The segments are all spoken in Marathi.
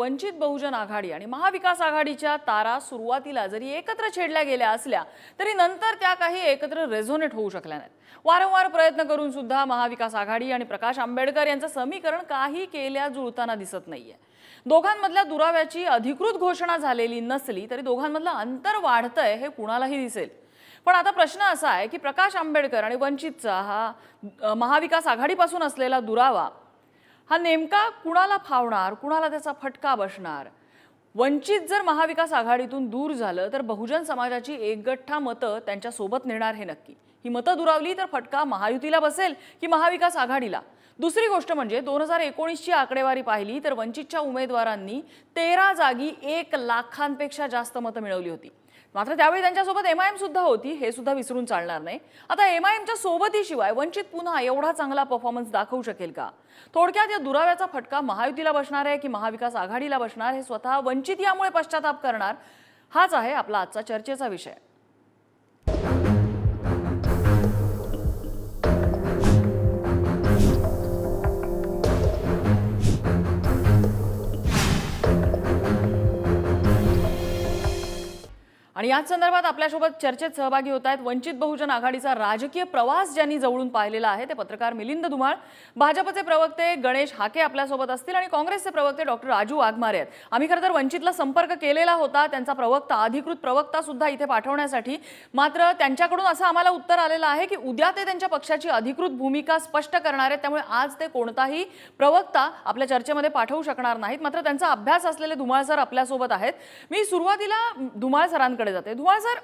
वंचित बहुजन आघाडी आणि महाविकास आघाडीच्या तारा सुरुवातीला जरी एकत्र छेडल्या गेल्या असल्या तरी नंतर त्या काही एकत्र रेझोनेट होऊ शकल्या नाहीत। वारंवार प्रयत्न करून सुद्धा महाविकास आघाडी आणि प्रकाश आंबेडकर यांचं समीकरण काही केल्या जुळताना दिसत नाहीये। दोघांमधल्या दुराव्याची अधिकृत घोषणा झालेली नसली तरी दोघांमधलं अंतर वाढतंय हे कुणालाही दिसेल। पण आता प्रश्न असा आहे की प्रकाश आंबेडकर आणि वंचितचा हा महाविकास आघाडीपासून असलेला दुरावा हा नेमका कुणाला फावणार, कुणाला त्याचा फटका बसणार? वंचित जर महाविकास आघाडीतून दूर झालं तर बहुजन समाजाची एकगठ्ठा मतं त्यांच्या सोबत नेणार हे नक्की। ही मतं दुरावली तर फटका महायुतीला बसेल की महाविकास आघाडीला? दुसरी गोष्ट म्हणजे 2019 ची आकडेवारी पाहिली तर वंचितच्या उमेदवारांनी 13 जागी 1 लाखांपेक्षा जास्त मतं मिळवली होती। मात्र त्यावेळी त्यांच्यासोबत एमआयएम सुद्धा होती, हे सुद्धा विसरून चालणार नाही। आता एमआयएमच्या सोबतीशिवाय वंचित पुन्हा एवढा चांगला परफॉर्मन्स दाखवू शकेल का? थोडक्यात या दुराव्याचा फटका महायुतीला बसणार आहे की महाविकास आघाडीला बसणार हे स्वतः वंचित यामुळे पश्चाताप करणार, हाच आहे आपला आजचा चर्चेचा विषय। आणि याच संदर्भात आपल्यासोबत चर्चेत सहभागी होत आहेत वंचित बहुजन आघाडीचा राजकीय प्रवास ज्यांनी जवळून पाहिलेला आहे ते पत्रकार मिलिंद धुमाळ, भाजपचे प्रवक्ते गणेश हाके आपल्यासोबत असतील आणि काँग्रेसचे प्रवक्ते डॉक्टर राजू वाघमारे आहेत। आम्ही खरं तर वंचितला संपर्क केलेला होता, त्यांचा प्रवक्ता, अधिकृत प्रवक्ता सुद्धा इथे पाठवण्यासाठी, मात्र त्यांच्याकडून असं आम्हाला उत्तर आलेलं आहे की उद्या ते त्यांच्या पक्षाची अधिकृत भूमिका स्पष्ट करणार आहेत, त्यामुळे आज ते कोणताही प्रवक्ता आपल्या चर्चेमध्ये पाठवू शकणार नाहीत। मात्र त्यांचा अभ्यास असलेले धुमाळ सर आपल्यासोबत आहेत। मी सुरुवातीला धुमाळ सरांकडे जाते। धुमाळ सर,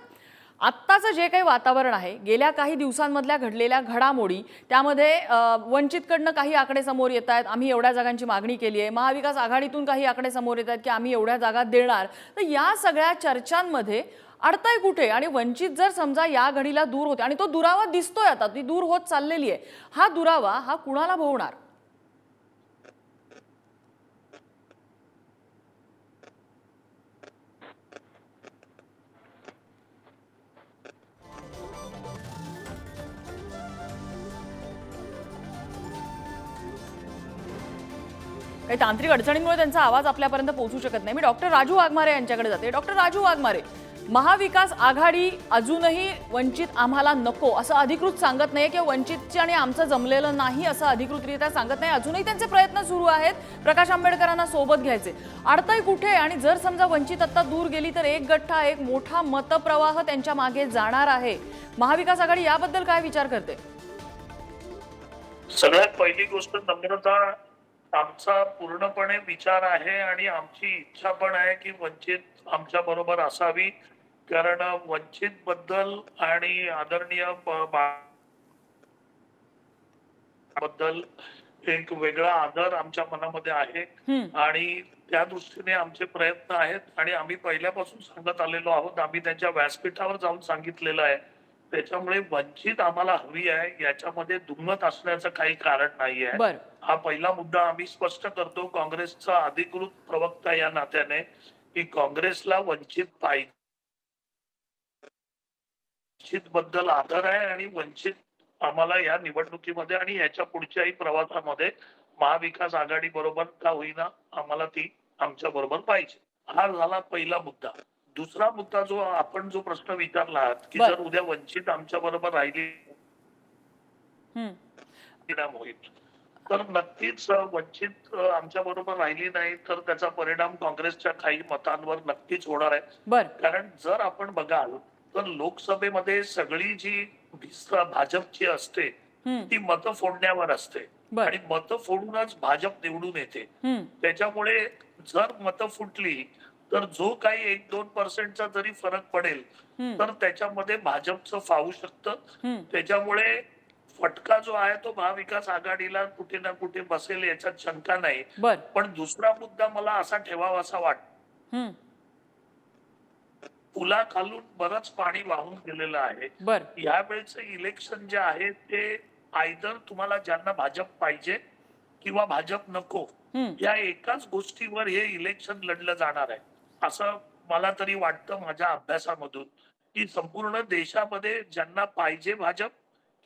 आत्ताचं जे काही वातावरण आहे, गेल्या काही दिवसांमधल्या घडलेल्या घडामोडी, त्यामध्ये वंचितकडनं काही आकडे समोर येत आहेत, आम्ही एवढ्या जागांची मागणी केली आहे, महाविकास आघाडीतून काही आकडे समोर येत आहेत की आम्ही एवढ्या जागा देणार, तर या सगळ्या चर्चांमध्ये अडताय कुठे? आणि वंचित जर समजा या घडीला दूर होते आणि तो दुरावा दिसतोय, आता ती दूर होत चाललेली आहे, हा दुरावा हा कुणाला भोवणार? काही तांत्रिक अडचणींमुळे त्यांचा आवाज आपल्यापर्यंत पोहोचू शकत नाही। मी डॉक्टर राजू वाघमारे यांच्याकडे जाते। डॉक्टर राजू वाघमारे, महाविकास आघाडी अजूनही वंचित आम्हाला नको असं अधिकृत सांगत नाहीये किंवा वंचितची आणि आमचं जमलेलं नाही असं अधिकृतरित्या सांगत नाही, अजूनही त्यांचे प्रयत्न सुरू आहेत प्रकाश आंबेडकरांना सोबत घ्यायचे। अडतंय कुठे? आणि जर समजा वंचित आता दूर गेली तर एक गठ्ठा, एक मोठा मतप्रवाह त्यांच्या मागे जाणार आहे, महाविकास आघाडी याबद्दल काय विचार करते? सगळ्यात पहिली गोष्ट नम्रता, आमचा पूर्णपणे विचार आहे आणि आमची इच्छा पण आहे की वंचित आमच्या बरोबर असावी, कारण वंचित बद्दल आणि आदरणीय बद्दल एक वेगळा आदर आमच्या मनामध्ये आहे आणि त्या दृष्टीने आमचे प्रयत्न आहेत आणि आम्ही पहिल्यापासून सांगत आलेलो आहोत, आम्ही त्यांच्या व्यासपीठावर जाऊन सांगितलेलं आहे। त्याच्यामुळे वंचित आम्हाला हवी आहे, याच्यामध्ये दुमत असण्याचं काही कारण नाहीये। हा पहिला मुद्दा आम्ही स्पष्ट करतो काँग्रेसचा अधिकृत प्रवक्ता या नात्याने की काँग्रेसला वंचित पाहिजे, वंचित बद्दल आदर आहे आणि वंचित आम्हाला या निवडणुकीमध्ये आणि याच्या पुढच्याही प्रवासामध्ये महाविकास आघाडी बरोबर का होईना आम्हाला ती आमच्या बरोबर पाहिजे। हा झाला पहिला मुद्दा। दुसरा मुद्दा जो आपण जो प्रश्न विचारला आहात की जर उद्या वंचित आमच्या बरोबर राहिली होईल तर नक्कीच वंचित आमच्या बरोबर राहिली नाही तर त्याचा परिणाम काँग्रेसच्या काही मतांवर नक्कीच होणार आहे। कारण जर आपण बघाल तर लोकसभेमध्ये सगळी जी भाजपची असते ती मतं फोडण्यावर असते आणि मतं फोडूनच भाजप निवडून येते। त्याच्यामुळे जर मतं फुटली तर जो काही 1-2% जरी फरक पडेल तर त्याच्यामध्ये भाजपचं फावू शकतं। त्याच्यामुळे फटका जो आहे तो महाविकास आघाडीला कुठे ना कुठे बसेल याच्यात शंका नाही। पण दुसरा मुद्दा मला असा ठेवावासा वाटतो, पुलाखालून बरंच पाणी वाहून गेलेलं आहे। यावेळेचं इलेक्शन जे आहे ते आयदर तुम्हाला ज्यांना भाजप पाहिजे किंवा भाजप नको या एकाच गोष्टीवर हे इलेक्शन लढलं जाणार आहे असं मला तरी वाटतं माझ्या अभ्यासामधून, की संपूर्ण देशामध्ये ज्यांना पाहिजे भाजप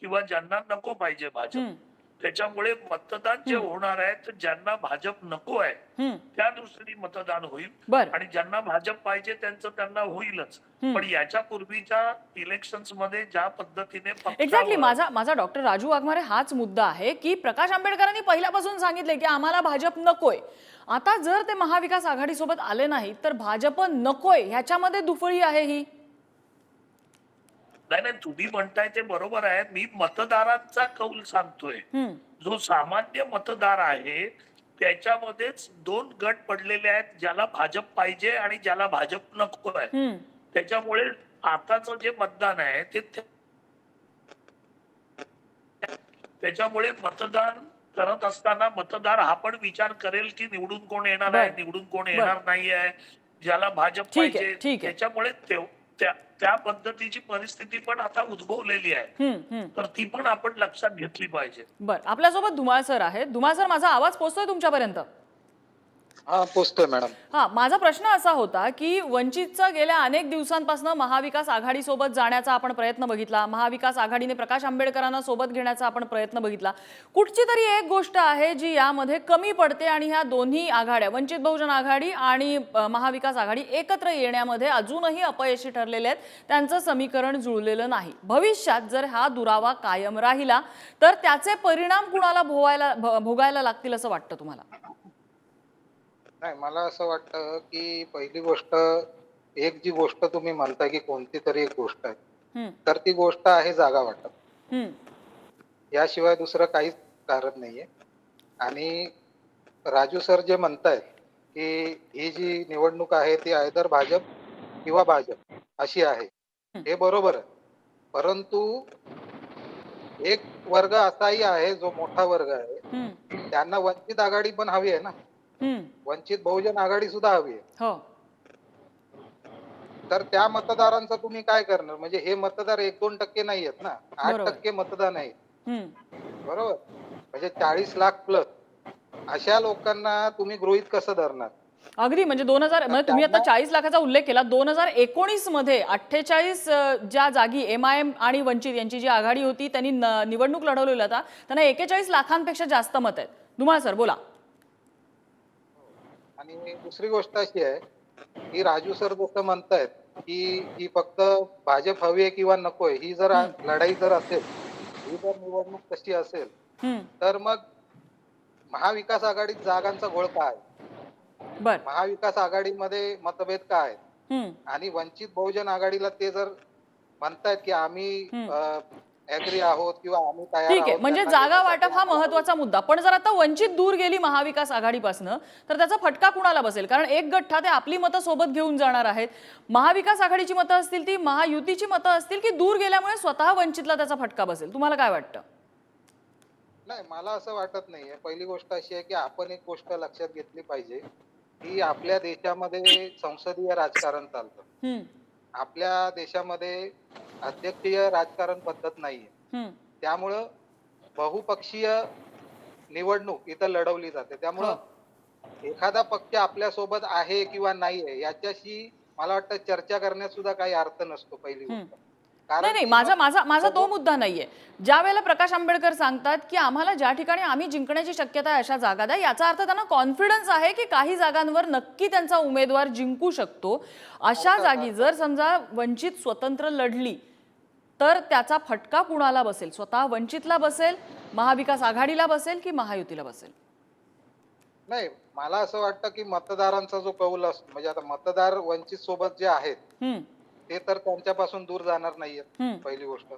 किंवा ज्यांना नको पाहिजे भाजप त्याच्यामुळे मतदान जे होणार आहे तर ज्यांना भाजप नको आहे त्या दृष्टीने मतदान होईल बर आणि ज्यांना भाजप पाहिजे त्यांचं त्यांना होईलच. पण याच्या पूर्वीच्या इलेक्शन्स मध्ये ज्या पद्धतीने एक्झॅक्टली माझा डॉक्टर राजू वाघमारे हाच मुद्दा आहे की प्रकाश आंबेडकरांनी पहिल्यापासून सांगितले की आम्हाला भाजप नकोय. आता जर ते महाविकास आघाडी सोबत आले नाही तर भाजप नकोय ह्याच्यामध्ये दुफळी आहे ही. नाही नाही, तुम्ही म्हणताय ते बरोबर आहे. मी मतदारांचा कौल सांगतोय. जो सामान्य मतदार आहे त्याच्यामध्येच दोन गट पडलेले आहेत, ज्याला भाजप पाहिजे आणि ज्याला भाजप नको आहे. त्याच्यामुळे आताचं जे मतदान आहे ते त्याच्यामुळे मतदान करत असताना मतदार हा पण विचार करेल की निवडून कोण येणार आहे, निवडून कोण येणार नाही आहे, ज्याला भाजप पाहिजे. त्याच्यामुळे त्या पद्धतीची परिस्थिती पण आता उद्भवलेली आहे. तर ती पण आपण लक्षात घेतली पाहिजे. बरं, आपल्यासोबत धुमाळ सर आहेत. धुमाळ सर, माझा आवाज पोहोचतोय तुमच्यापर्यंत? हा, पोचतोय मॅडम. हा, माझा प्रश्न असा होता की वंचितचा गेल्या अनेक दिवसांपासून महाविकास आघाडी सोबत जाण्याचा आपण प्रयत्न बघितला, महाविकास आघाडीने प्रकाश आंबेडकरांना सोबत घेण्याचा आपण प्रयत्न बघितला. कुठची तरी एक गोष्ट आहे जी यामध्ये कमी पडते आणि ह्या दोन्ही आघाड्या, वंचित बहुजन आघाडी आणि महाविकास आघाडी, एकत्र येण्यामध्ये अजूनही अपयशी ठरलेले आहेत. त्यांचं समीकरण जुळलेलं नाही. भविष्यात जर हा दुरावा कायम राहिला तर त्याचे परिणाम कुणाला भोगायला लागतील असं वाटतं तुम्हाला? नाही, मला असं वाटतं की पहिली गोष्ट, एक जी गोष्ट तुम्ही म्हणताय की कोणती तरी एक गोष्ट आहे, तर ती गोष्ट आहे जागा वाटप. याशिवाय दुसरं काहीच कारण नाहीये. आणि राजू सर जे म्हणतायत की ही जी निवडणूक आहे ती आयदर भाजप किंवा भाजप अशी आहे, हे बरोबर आहे. परंतु एक वर्ग असाही आहे, जो मोठा वर्ग आहे, त्यांना वंचित आघाडी पण हवी आहे ना. वंचित बहुजन आघाडी सुद्धा हवी आहे. तर त्या मतदारांचं तुम्ही काय करणार? म्हणजे हे मतदार 1-2% नाही आहेत ना, 8% मतदान आहे. बरोबर, म्हणजे 40 लाख प्लस अशा लोकांना तुम्ही गृहीत कसं धरणार? अगदी, म्हणजे 2000 म्हणजे तुम्ही आता 40 लाखाचा उल्लेख केला. 2019 मध्ये 48 ज्या जागी MIM आणि वंचित यांची जी आघाडी होती त्यांनी निवडणूक लढवलेली होता, त्यांना 41 लाखांपेक्षा जास्त मत आहेत. धुमाळ सर, बोला. आणि दुसरी गोष्ट अशी आहे की राजू सर जसं म्हणतायत की ही फक्त भाजप हवी आहे किंवा नकोय, ही जर लढाई जर असेल, ही जर निवडणूक तशी असेल, तर मग महाविकास आघाडीत जागांचा घोळ काय? महाविकास आघाडीमध्ये मतभेद काय आहेत? आणि वंचित बहुजन आघाडीला ते जर म्हणतायत की आम्ही ऍग्री आहोत किंवा आम्ही तयार आहोत, ठीक आहे, म्हणजे जागा वाटप हा महत्त्वाचा मुद्दा. पण जर आता वंचित दूर गेली महाविकास आघाडीपासून तर त्याचा फटका कुणाला बसेल? कारण एक गठ्ठा ते आपली मतं सोबत घेऊन जाणार आहेत. महाविकास आघाडीची मतं असतील, ती महायुतीची मतं असतील, की दूर गेल्यामुळे स्वतः वंचितला त्याचा फटका बसेल? तुम्हाला काय वाटतं? नाही, मला असं वाटत नाहीये. पहिली गोष्ट अशी आहे की आपण एक गोष्ट लक्षात घेतली पाहिजे की आपल्या देशामध्ये संसदीय राजकारण चालतं. आपल्या देशामध्ये अध्यक्षीय राजकारण पद्धत नाहीये. त्यामुळं बहुपक्षीय निवडणूक इथं लढवली जाते. त्यामुळं एखादा पक्ष आपल्या सोबत आहे किंवा नाहीये याच्याशी मला वाटतं चर्चा करण्यात सुद्धा काही अर्थ नसतो. पहिली गोष्ट. नाही, माझा तो मुद्दा नाहीये. ज्या वेळेला प्रकाश आंबेडकर सांगतात की आम्हाला ज्या ठिकाणी आम्ही जिंकण्याची शक्यता आहे अशा जागा द्या, याचा अर्थ त्यांना कॉन्फिडन्स आहे की काही जागांवर नक्की त्यांचा उमेदवार जिंकू शकतो. अशा जागी जर समजा वंचित स्वतंत्र लढली तर त्याचा फटका कुणाला बसेल? स्वतः वंचितला बसेल, महाविकास आघाडीला बसेल की महायुतीला बसेल? नाही, मला असं वाटतं की मतदारांचा जो कौल असतो, म्हणजे आता मतदार वंचित सोबत जे आहेत ते तर त्यांच्यापासून दूर जाणार नाहीयेत. पहिली गोष्ट.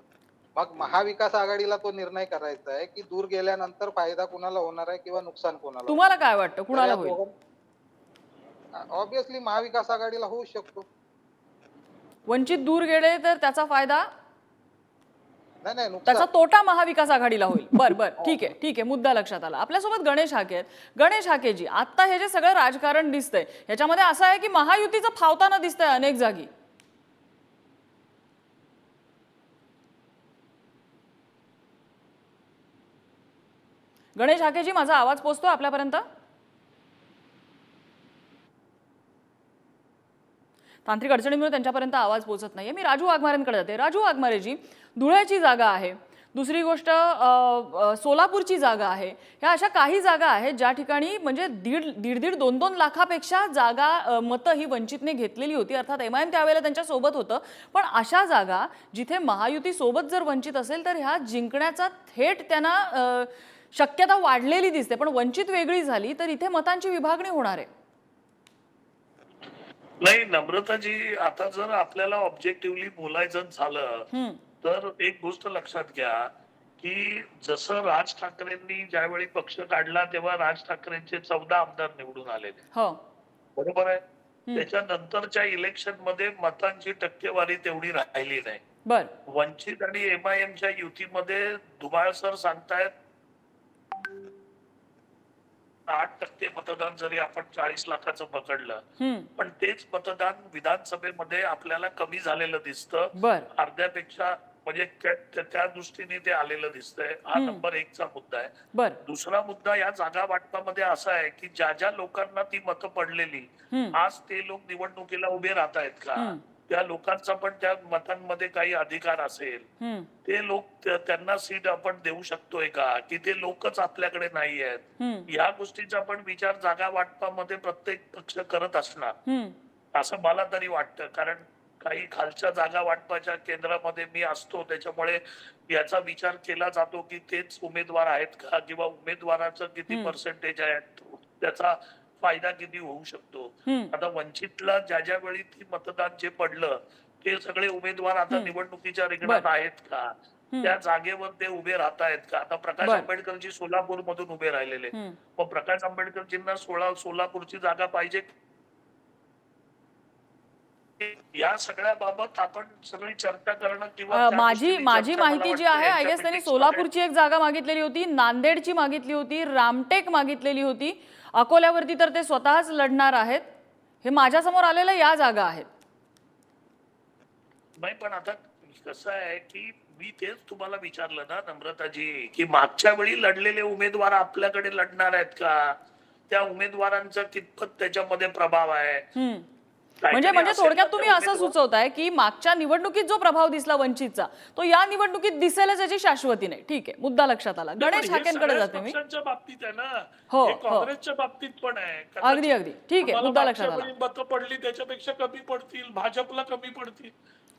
मग महाविकास आघाडीला तो निर्णय करायचा आहे की दूर गेल्यानंतर फायदा कुणाला होणार आहे किंवा नुकसान कोणाला. तुम्हाला काय वाटतं कुणाला होईल? ऑब्विसली महाविकास आघाडीला होऊ शकतो. वंचित दूर गेले तर त्याचा फायदा, नाही, त्याचा तोटा महाविकास आघाडीला होईल. बर, ठीक आहे, मुद्दा लक्षात आला. आपल्यासोबत गणेश हाके आहेत. गणेश हाकेजी, आता हे जे सगळं राजकारण दिसतंय याच्यामध्ये असं आहे की महायुतीचं फावताना दिसतंय अनेक जागी. गणेश हाकेजी, माझा आवाज पोहोचतो आपल्यापर्यंत? तांत्रिक अडचणीमुळे त्यांच्यापर्यंत आवाज पोहोचत नाहीये. मी राजू वाघमारेंकडे जाते. राजू वाघमारेजी, धुळ्याची जागा आहे. दुसरी गोष्ट सोलापूरची जागा आहे. ह्या अशा काही जागा आहेत ज्या ठिकाणी म्हणजे दीड 2-2 लाखापेक्षा जागा मतं ही वंचितने घेतलेली होती. अर्थात MIM त्यावेळेला त्यांच्या सोबत होतं. पण अशा जागा जिथे महायुती सोबत जर वंचित असेल तर ह्या जिंकण्याचा थेट त्यांना शक्यता वाढलेली दिसते. पण वंचित वेगळी झाली तर इथे मतांची विभागणी होणार आहे. नाही नम्रताजी, आता जर आपल्याला ऑब्जेक्टिव्हली बोलायचं झालं तर एक गोष्ट लक्षात घ्या की जसं राज ठाकरेंनी ज्यावेळी पक्ष काढला तेव्हा राज ठाकरेंचे 14 आमदार निवडून आलेले, हो बरोबर आहे. त्याच्यानंतरच्या इलेक्शन मध्ये मतांची टक्केवारी तेवढी राहिली नाही. बर वंचित आणि MIMच्या युतीमध्ये धुमाळ सर सांगतायत 8% मतदान जरी आपण 40 लाखाचं पकडलं पण तेच मतदान विधानसभेमध्ये आपल्याला कमी झालेलं दिसतं. बर अर्ध्यापेक्षा म्हणजे त्या दृष्टीने ते आलेलं दिसतंय. हा नंबर 1चा मुद्दा आहे. बर दुसरा मुद्दा या जागा वाटपामध्ये असा आहे की ज्या लोकांना ती मतं पडलेली आज ते लोक निवडणुकीला उभे राहत आहेत का, त्या लोकांचा पण त्या मतांमध्ये काही अधिकार असेल, ते लोक त्यांना सीट आपण देऊ शकतोय का, की ते लोकच आपल्याकडे नाही आहेत. या गोष्टीचा पण विचार जागा वाटपामध्ये प्रत्येक पक्ष करत असणार असं मला तरी वाटतं. कारण काही खालच्या जागा वाटपाच्या केंद्रामध्ये मी असतो त्याच्यामुळे याचा विचार केला जातो की तेच उमेदवार आहेत का किंवा उमेदवाराचं किती पर्सेंटेज आहे, त्याचा फायदा किती होऊ शकतो. आता वंचितला ज्या वेळी ती मतदान जे पडलं ते सगळे उमेदवार आता निवडणुकीच्या रिंगणात आहेत का, त्या जागेवर ते उभे राहत आहेत का. आता प्रकाश आंबेडकरजी सोलापूर मधून उभे राहिलेले, मग प्रकाश आंबेडकरजींना सोलापूरची जागा पाहिजे. या सगळ्या बाबत आपण सगळी चर्चा करणं किंवा माझी माहिती जी आहे आय गेस त्यांनी सोलापूरची एक जागा मागितलेली होती, नांदेडची मागितली होती, रामटेक मागितलेली होती, अकोल्यावरती तर ते स्वतःच लढणार आहेत. हे माझ्या समोर आलेल्या या जागा आहेत. नाही पण आता कसं आहे की मी तेच तुम्हाला विचारलं ना नम्रताजी की मागच्या वेळी लढलेले उमेदवार आपल्याकडे लढणार आहेत का, त्या उमेदवारांचा कितपत त्याच्यामध्ये प्रभाव आहे. म्हणजे थोडक्यात तुम्ही असं सुचवताय की मागच्या निवडणुकीत जो प्रभाव दिसला वंचितचा तो या निवडणुकीत दिसेलच याची शाश्वती नाही. ठीक आहे, मुद्दा लक्षात आला. गणेश हाकेंकडे जाते मी. बाबतीत आहे ना, हो काँग्रेसच्या बाबतीत पण आहे. अगदी ठीक आहे, मुद्दा लक्षात आला. मतं पडली त्याच्यापेक्षा कमी पडतील, भाजपला कमी पडतील.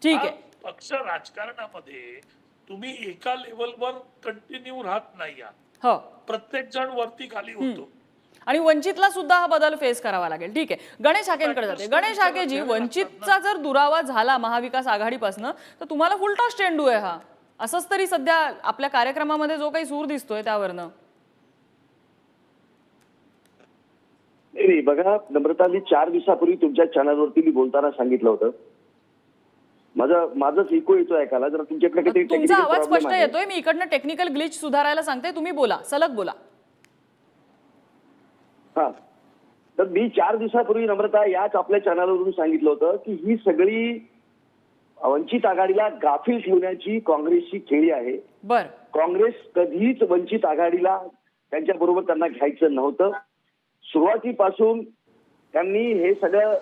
ठीक आहे. पक्ष राजकारणामध्ये तुम्ही एका लेवलवर कंटिन्यू राहत नाही. हो, प्रत्येक जण वरती खाली होतो आणि वंचितला सुद्धा हा बदल फेस करावा लागेल. ठीक आहे, गणेश हाकेंकडे जाते. गणेश हाकेजी, वंचितचा जर दुरावा झाला महाविकास आघाडीपासून तर तुम्हाला फुलटॉस चेंडू आहे हा, असंच तरी सध्या आपल्या कार्यक्रमामध्ये जो काही सूर दिसतोय त्यावरनं. नाही बघा नम्रता, मी 4 दिवसापूर्वी तुमच्या चॅनलवरती मी बोलताना सांगितलं होतं, माझंच इको येतोय ऐकायला, जर तुमच्याकडे तुमचा आवाज स्पष्ट येतोय. मी इकडनं टेक्निकल ग्लिच सुधारायला सांगते, तुम्ही बोला, सलग बोला. हा, तर मी 4 दिवसापूर्वी नम्रता याच आपल्या चॅनलवरून सांगितलं होतं की ही सगळी वंचित आघाडीला गाफील ठेवण्याची काँग्रेसची खेळी आहे. बर, काँग्रेस कधीच वंचित आघाडीला त्यांच्या बरोबर त्यांना घ्यायचं नव्हतं. सुरुवातीपासून त्यांनी हे सगळं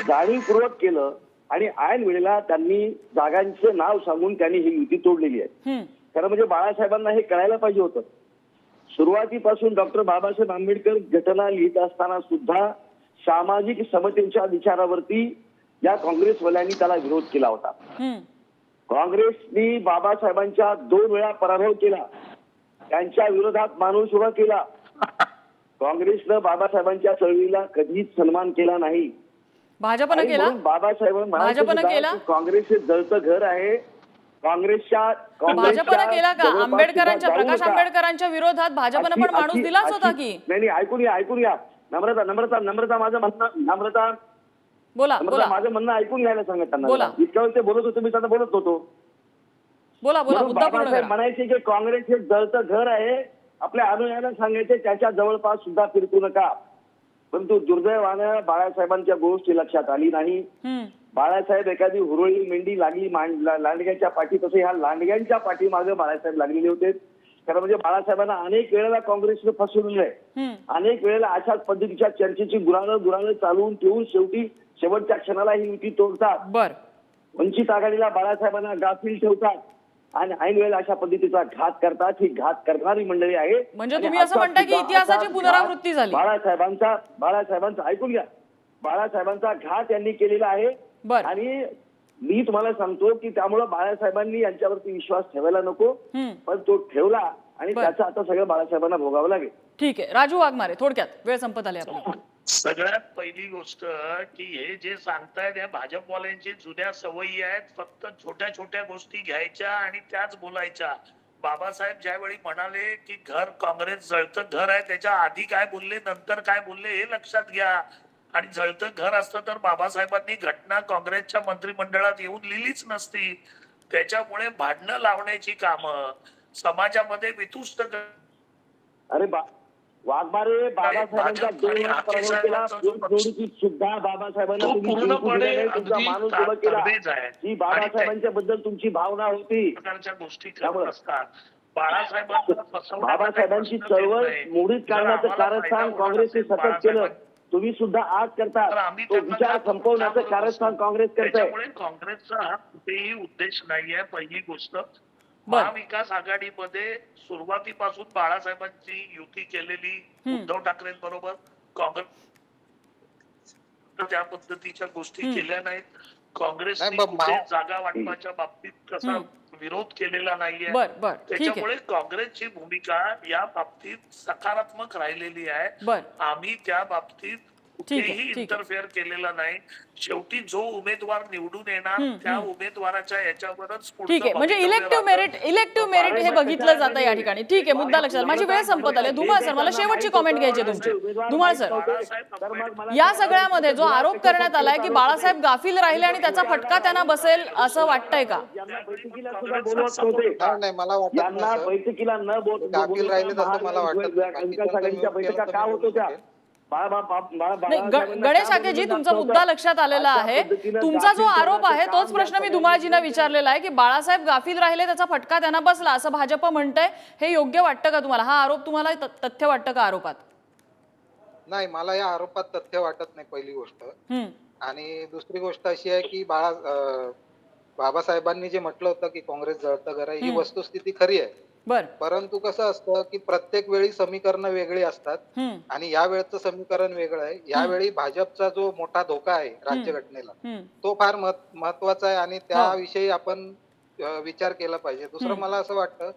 जाणीवपूर्वक केलं आणि ऐन वेळेला त्यांनी जागांचं नाव सांगून त्यांनी ही युती तोडलेली आहे. खरं म्हणजे बाळासाहेबांना हे कळायला पाहिजे होतं. सुरुवातीपासून डॉक्टर बाबासाहेब आंबेडकर घटना लिहित असताना सुद्धा सामाजिक समतेच्या विचारावरती या काँग्रेसवाल्यांनी त्याला विरोध केला होता. काँग्रेसनी बाबासाहेबांच्या 2 वेळा पराभव केला, त्यांच्या विरोधात माणूस उभा केला. काँग्रेसनं बाबासाहेबांच्या चळवळीला कधीच सन्मान केला नाही. भाजपनं केला. भाजपनं केला. काँग्रेस हे जळतं घर आहे. भाजपनं केला का? आंबेडकरांच्या, प्रकाश आंबेडकरांच्या विरोधात भाजपनं पण माणूस दिलाच होता की. नाही ऐकून घ्या नम्रता माझं म्हणणं, नम्रता बोला, माझं म्हणणं ऐकून घ्यायला सांगत त्यांना. इतक्या वेळ ते बोलत होते, मी त्यांना बोलत होतो. बोला, मुद्दा पूर्ण करा. म्हणायचे की काँग्रेस हे जळतं घर आहे, आपल्या अनुयायांना सांगायचे त्याच्या जवळपास सुद्धा फिरकू नका. परंतु दुर्दैवानं बाळासाहेबांच्या गोष्टी लक्षात आली नाही. बाळासाहेब एखादी हुरळी मेंढी लागली लांडग्याच्या पाठी, तसे ह्या लांडग्यांच्या पाठीमागे बाळासाहेब लागलेले होते. खरं म्हणजे बाळासाहेबांना अनेक वेळेला काँग्रेसनं फसवलेलं आहे. अनेक वेळेला अशाच पद्धतीच्या चर्चेची गुराळं चालवून ठेवून शेवटच्या क्षणाला ही युती तोडतात. बर, वंचित आघाडीला बाळासाहेबांना गाफील ठेवतात. आणि ऐन वेळेला अशा पद्धतीचा घात करतात. ही घात करणारी मंडळी आहे. म्हणजे आणि तुम्ही असं आता म्हणताय की सुद्धा इतिहासाची असा पुनरावृत्ती झाली. बाळासाहेबांचा ऐकून घ्या. बाळासाहेबांचा घात यांनी केलेला आहे. बरं. आणि मी तुम्हाला सांगतो की त्यामुळे बाळासाहेबांनी यांच्यावरती विश्वास ठेवायला नको, पण तो ठेवला आणि बरं. त्याचं आता सगळं बाळासाहेबांना भोगावं लागेल. ठीक आहे. राजू वाघमारे, थोडक्यात वेळ संपत आली आपली. सगळ्यात पहिली गोष्ट की हे जे सांगतायत या भाजपवाल्यांची जुन्या सवयी आहेत. फक्त छोट्या छोट्या गोष्टी घ्यायच्या आणि त्याच बोलायच्या. बाबासाहेब ज्यावेळी म्हणाले की घर काँग्रेस जळतं घर आहे, त्याच्या आधी काय बोलले नंतर काय बोलले हे लक्षात घ्या. आणि जळतं घर असतं तर बाबासाहेबांनी घटना काँग्रेसच्या मंत्रिमंडळात येऊन लिहिलीच नसती. त्याच्यामुळे भांडणं लावण्याची कामं समाजामध्ये वितुष्ट अरे वाघमारे, बाबासाहेबांचा 2 वेळा पराभव केला. निवडणुकीत सुद्धा बाबासाहेबांना तुम्ही जिंकू दिलं नाही. तुमचा माणूस उभा केला. ही बाबासाहेबांच्या बद्दल तुमची भावना होती. गोष्टी करत असतात. बाबासाहेबांची चळवळ मोडीत काढण्याचं कारस्थान काँग्रेसने सतत केलं. तुम्ही सुद्धा आज करता. तो विचार संपवण्याचं कारस्थान काँग्रेस करताय. काँग्रेसचा हा कुठेही उद्देश नाहीये. पहिली गोष्ट, महाविकास आघाडीमध्ये सुरुवातीपासून बाळासाहेबांची युती केलेली उद्धव ठाकरेंबरोबर काँग्रेस त्या पद्धतीच्या गोष्टी केल्या नाहीत. काँग्रेसने कुठे जागा वाटपाच्या बाबतीत कसा विरोध केलेला नाहीये. त्याच्यामुळे काँग्रेसची भूमिका या बाबतीत सकारात्मक राहिलेली आहे. आम्ही त्या बाबतीत कुठेही इंटरफेअर केलेला नाही. शेवटी जो उमेदवार निवडून येणार त्या उमेदवाराच्या याच्यावरच. ठीक आहे. म्हणजे इलेक्टिव्ह मेरिट हे बघितलं जातं या ठिकाणी. ठीक आहे, मुद्दा लक्षात. माझी वेळ संपत आली. धुमाळ सर, मला शेवटची कॉमेंट घ्यायची तुमची. धुमाळ सर, या सगळ्यामध्ये जो आरोप करण्यात आलाय की बाळासाहेब गाफील राहिले आणि त्याचा फटका त्यांना बसेल असं वाटतंय का? बैठकीला सुद्धा बोलवत नव्हते. मला वाटत यांना बैठकीला न गाफील राहिले तसं मला वाटत. विकास आघाडीच्या बैठका का होत होत्या? गणेश हाकेजी, तुमचा मुद्दा लक्षात आलेला आहे. तुमचा जो आरोप आहे तोच प्रश्न मी धुमाळजींना विचारलेला आहे की बाळासाहेब गाफील राहिले त्याचा फटका त्यांना बसला असं भाजप म्हणतंय. हे योग्य वाटतं का तुम्हाला? हा आरोप तुम्हाला तथ्य वाटतं का आरोपात? नाही, मला या आरोपात तथ्य वाटत नाही, पहिली गोष्ट. आणि दुसरी गोष्ट अशी आहे की बाबासाहेबांनी जे म्हटलं होतं की काँग्रेस जळतं घर आहे, ही वस्तुस्थिती खरी आहे. परंतु कसं असतं की प्रत्येक वेळी समीकरणं वेगळी असतात आणि या वेळचं समीकरण वेगळं आहे. यावेळी भाजपचा जो मोठा धोका आहे राज्यघटनेला, तो फार महत्वाचा आहे आणि त्याविषयी आपण विचार केला पाहिजे. दुसरं मला असं वाटतं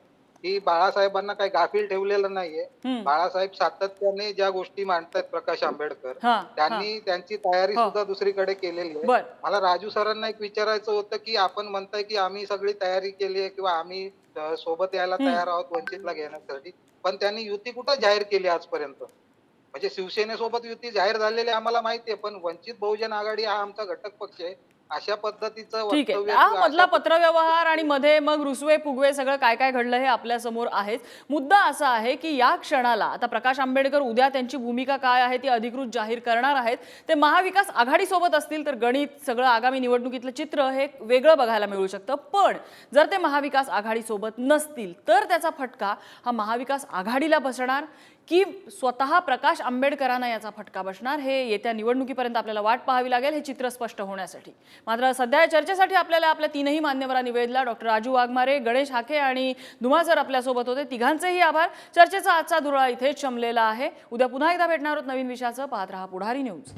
की बाळासाहेबांना काही गाफील ठेवलेलं नाहीये. बाळासाहेब सातत्याने ज्या गोष्टी मांडतायत प्रकाश आंबेडकर, त्यांनी त्यांची तयारी सुद्धा दुसरीकडे केलेली आहे. मला राजू सरांना एक विचारायचं होतं की आपण म्हणताय की आम्ही सगळी तयारी केली आहे किंवा आम्ही सोबत यायला तयार आहोत वंचितला घेण्यासाठी, पण त्यांनी युती कुठं जाहीर केली आजपर्यंत? म्हणजे शिवसेनेसोबत युती जाहीर झालेली आम्हाला माहितीये, पण वंचित बहुजन आघाडी हा आमचा घटक पक्ष आहे. अशा पद्धतीचं वक्तव्य, मधला पत्रव्यवहार आणि मध्ये मग रुसवे फुगवे सगळं काय काय घडलं हे आपल्या समोर आहेच. मुद्दा असा आहे की या क्षणाला आता प्रकाश आंबेडकर उद्या त्यांची भूमिका काय आहे ती अधिकृत जाहीर करणार आहेत. ते महाविकास आघाडी सोबत असतील तर गणित सगळं आगामी निवडणुकीतलं चित्र हे वेगळं बघायला मिळू शकतं. पण जर ते महाविकास आघाडी सोबत नसतील तर त्याचा फटका हा महाविकास आघाडीला बसणार की स्वतः प्रकाश आंबेडकरांना याचा फटका बसणार, हे येत्या निवडणुकीपर्यंत आपल्याला वाट पाहावी लागेल हे चित्र स्पष्ट होण्यासाठी. मात्र सध्या या चर्चेसाठी आपल्याला आपल्या तीनही मान्यवरांनी वेळ दिला. डॉक्टर राजू वाघमारे, गणेश हाके आणि धुमाळ सर आपल्यासोबत होते. तिघांचेही आभार. चर्चेचा आजचा धुरळा इथेच शमलेला आहे. उद्या पुन्हा एकदा भेटणार आहोत नवीन विषयाचं. पाहत रहा पुढारी न्यूज.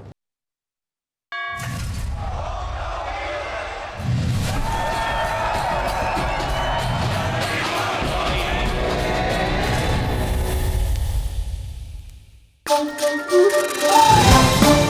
Thank you.